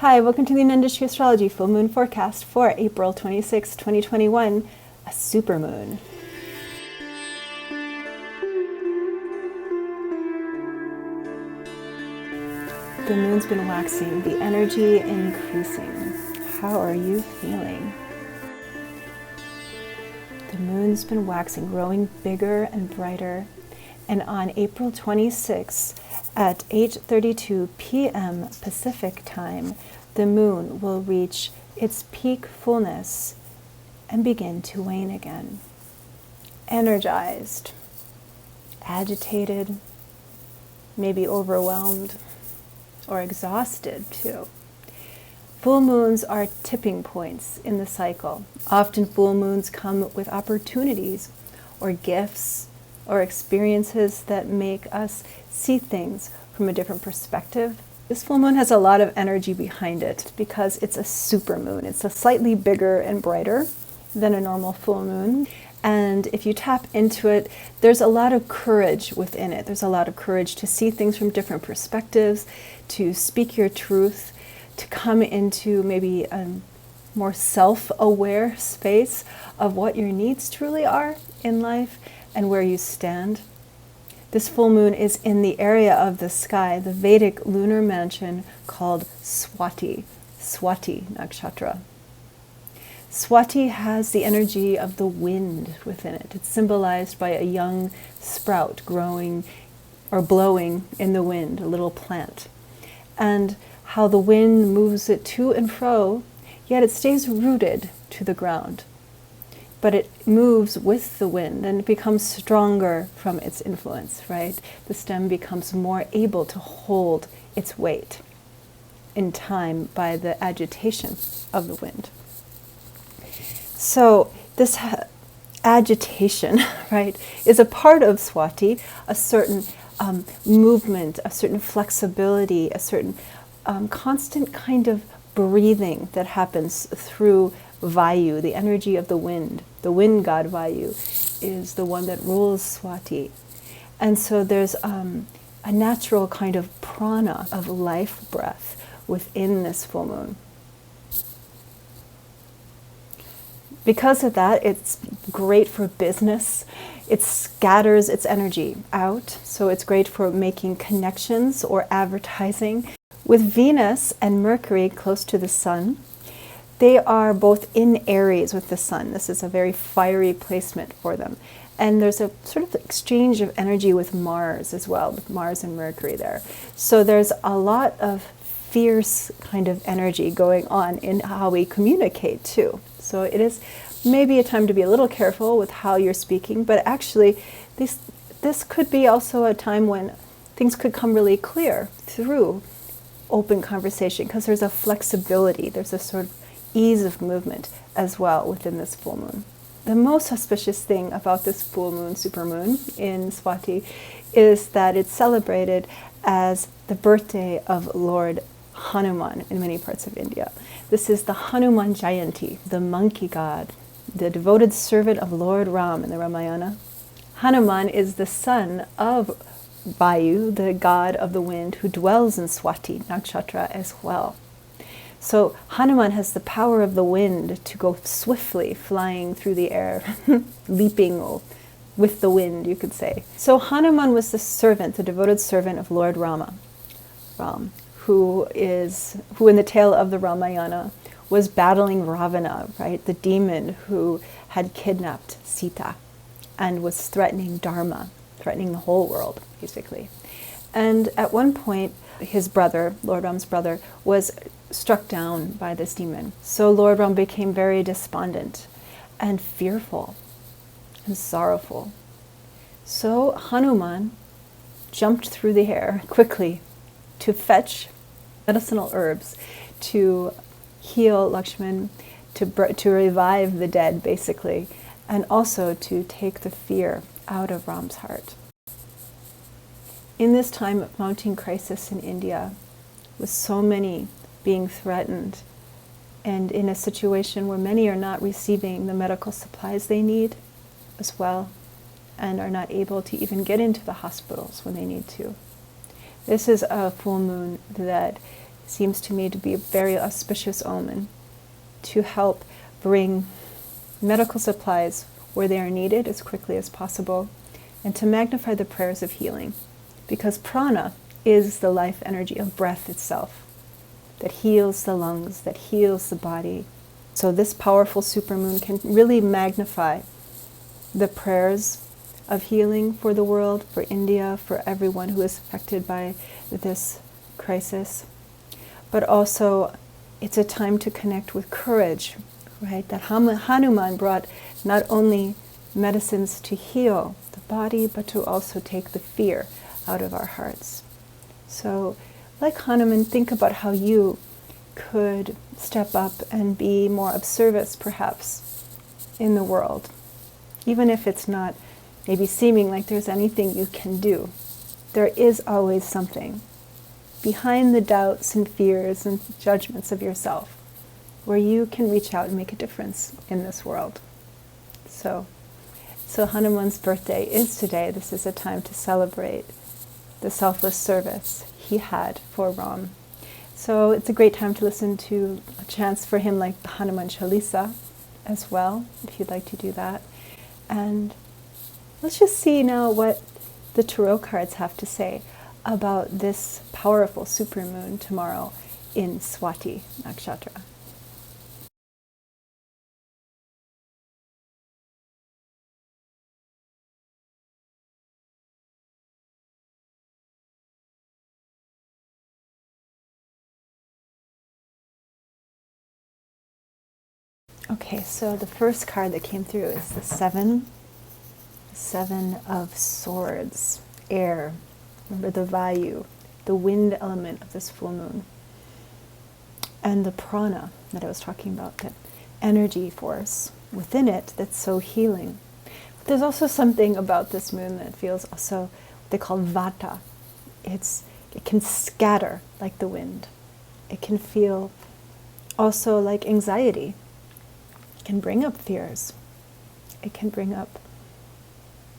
Hi, welcome to the Industry Astrology Full Moon Forecast for April 26, 2021, a supermoon. The moon's been waxing, the energy increasing. How are you feeling? The moon's been waxing, growing bigger and brighter. And on April 26 at 8:32 p.m. Pacific time, the moon will reach its peak fullness and begin to wane again. Energized, agitated, maybe overwhelmed, or exhausted too. Full moons are tipping points in the cycle. Often full moons come with opportunities or gifts or experiences that make us see things from a different perspective. This full moon has a lot of energy behind it because it's a supermoon. It's a slightly bigger and brighter than a normal full moon. And if you tap into it, there's a lot of courage within it. There's a lot of courage to see things from different perspectives, to speak your truth, to come into maybe a more self-aware space of what your needs truly are in life and where you stand. This full moon is in the area of the sky, the Vedic lunar mansion called Swati, Swati nakshatra. Swati has the energy of the wind within it. It's symbolized by a young sprout growing or blowing in the wind, a little plant. And how the wind moves it to and fro, yet it stays rooted to the ground. But it moves with the wind and it becomes stronger from its influence, right? The stem becomes more able to hold its weight in time by the agitation of the wind. So this agitation, right, is a part of Swati, a certain movement, a certain flexibility, a certain constant kind of breathing that happens through Vayu, the energy of the wind. The wind god Vayu is the one that rules Swati. And so there's a natural kind of prana of life breath within this full moon. Because of that, it's great for business. It scatters its energy out, so it's great for making connections or advertising. With Venus and Mercury close to the sun, they are both in Aries with the sun. This is a very fiery placement for them. And there's a sort of exchange of energy with Mars as well, with Mars and Mercury there. So there's a lot of fierce kind of energy going on in how we communicate too. So it is maybe a time to be a little careful with how you're speaking, but actually this could be also a time when things could come really clear through open conversation, because there's a flexibility, there's a sort of ease of movement as well within this full moon. The most auspicious thing about this full moon, supermoon in Swati, is that it's celebrated as the birthday of Lord Hanuman in many parts of India. This is the Hanuman Jayanti, the monkey god, the devoted servant of Lord Ram in the Ramayana. Hanuman is the son of Vayu, the god of the wind, who dwells in Swati nakshatra as well. So Hanuman has the power of the wind to go swiftly, flying through the air, leaping with the wind, you could say. So Hanuman was the servant, the devoted servant of Lord Ram, who in the tale of the Ramayana was battling Ravana, right, the demon who had kidnapped Sita and was threatening Dharma, threatening the whole world, basically. And at one point, his brother, Lord Ram's brother, was struck down by this demon. So Lord Ram became very despondent and fearful and sorrowful. So Hanuman jumped through the air quickly to fetch medicinal herbs to heal Lakshman, to revive the dead, basically, and also to take the fear out of Ram's heart. In this time of mounting crisis in India, with so many being threatened, and in a situation where many are not receiving the medical supplies they need as well, and are not able to even get into the hospitals when they need to. This is a full moon that seems to me to be a very auspicious omen to help bring medical supplies where they are needed as quickly as possible, and to magnify the prayers of healing, because prana is the life energy of breath itself that heals the lungs, that heals the body. So this powerful supermoon can really magnify the prayers of healing for the world, for India, for everyone who is affected by this crisis. But also, it's a time to connect with courage, right? That Hanuman brought not only medicines to heal the body, but to also take the fear out of our hearts. So, like Hanuman, think about how you could step up and be more of service, perhaps, in the world. Even if it's not maybe seeming like there's anything you can do, there is always something behind the doubts and fears and judgments of yourself where you can reach out and make a difference in this world. So Hanuman's birthday is today. This is a time to celebrate the selfless service he had for Ram. So it's a great time to listen to a chants for him like the Hanuman Chalisa as well, if you'd like to do that. And let's just see now what the tarot cards have to say about this powerful supermoon tomorrow in Swati nakshatra. Okay, so the first card that came through is the Seven of Swords, air. Remember the Vayu, the wind element of this full moon. And the prana that I was talking about, the energy force within it that's so healing. But there's also something about this moon that feels also what they call vata. It can scatter like the wind. It can feel also like anxiety. It can bring up fears. It can bring up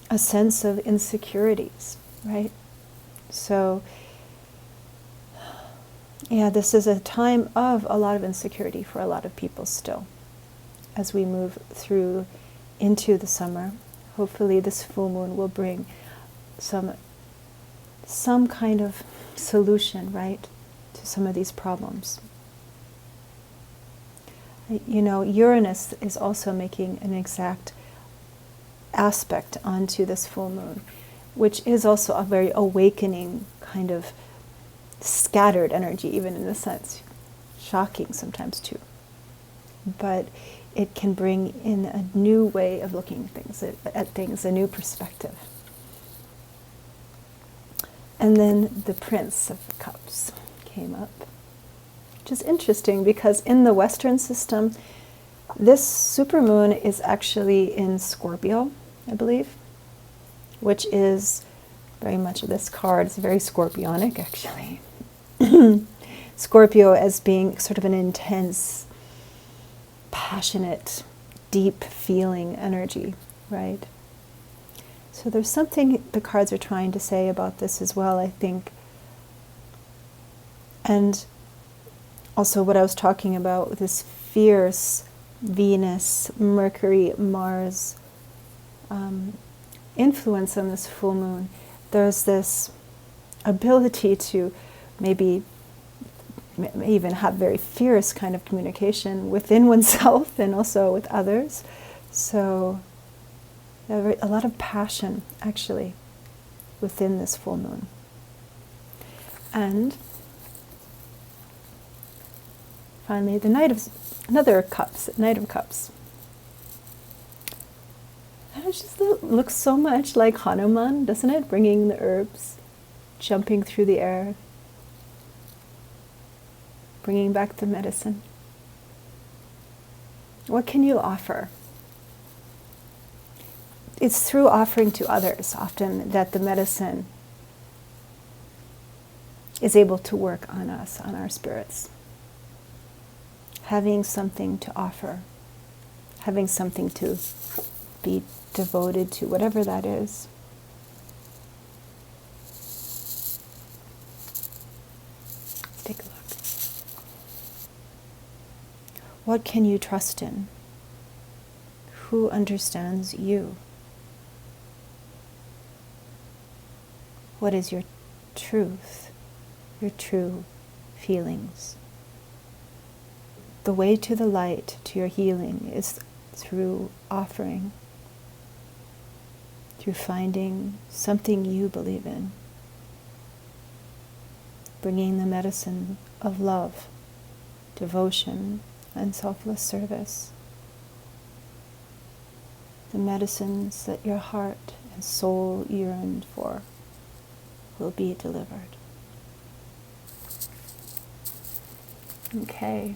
a sense of insecurities, right? So, yeah, this is a time of a lot of insecurity for a lot of people still. As we move through into the summer, hopefully this full moon will bring some kind of solution, right, to some of these problems. You know, Uranus is also making an exact aspect onto this full moon, which is also a very awakening kind of scattered energy, even in a sense, shocking sometimes too. But it can bring in a new way of looking at things, a new perspective. And then the Prince of Cups came up, which is interesting because in the Western system, this supermoon is actually in Scorpio, I believe, which is very much, this card is very scorpionic, actually. Scorpio as being sort of an intense, passionate, deep feeling energy, right? So there's something the cards are trying to say about this as well, I think. And also what I was talking about, this fierce Venus, Mercury, Mars influence on this full moon. There's this ability to maybe even have very fierce kind of communication within oneself and also with others. So a lot of passion, actually, within this full moon. And finally, the Knight of Cups. It just looks so much like Hanuman, doesn't it? Bringing the herbs, jumping through the air, bringing back the medicine. What can you offer? It's through offering to others often that the medicine is able to work on us, on our spirits. Having something to offer, having something to be devoted to, whatever that is. Let's take a look. What can you trust in? Who understands you? What is your truth, your true feelings? The way to the light, to your healing, is through offering, through finding something you believe in, bringing the medicine of love, devotion, and selfless service. The medicines that your heart and soul yearned for will be delivered. Okay.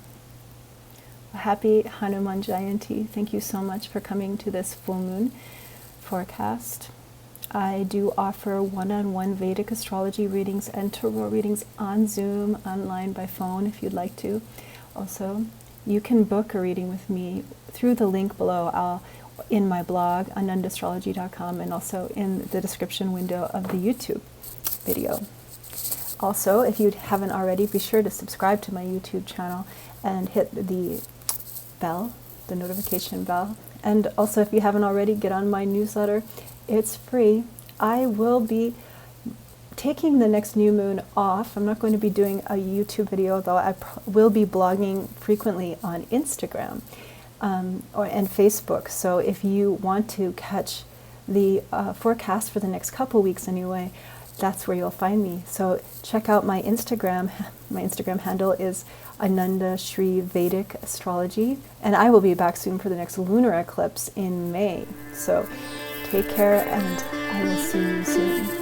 Happy Hanuman Jayanti. Thank you so much for coming to this full moon forecast. I do offer one-on-one Vedic astrology readings and tarot readings on Zoom, online, by phone, if you'd like to. Also, you can book a reading with me through the link below in my blog, anandastrology.com, and also in the description window of the YouTube video. Also, if you haven't already, be sure to subscribe to my YouTube channel and hit the bell, the notification bell. And also, if you haven't already, get on my newsletter. It's free. I will be taking the next new moon off. I'm not going to be doing a YouTube video, though I will be blogging frequently on Instagram and Facebook. So if you want to catch the forecast for the next couple weeks anyway, that's where you'll find me. So check out my Instagram. My Instagram handle is Ananda Shri Vedic Astrology, and I will be back soon for the next lunar eclipse in May. So take care, and I will see you soon.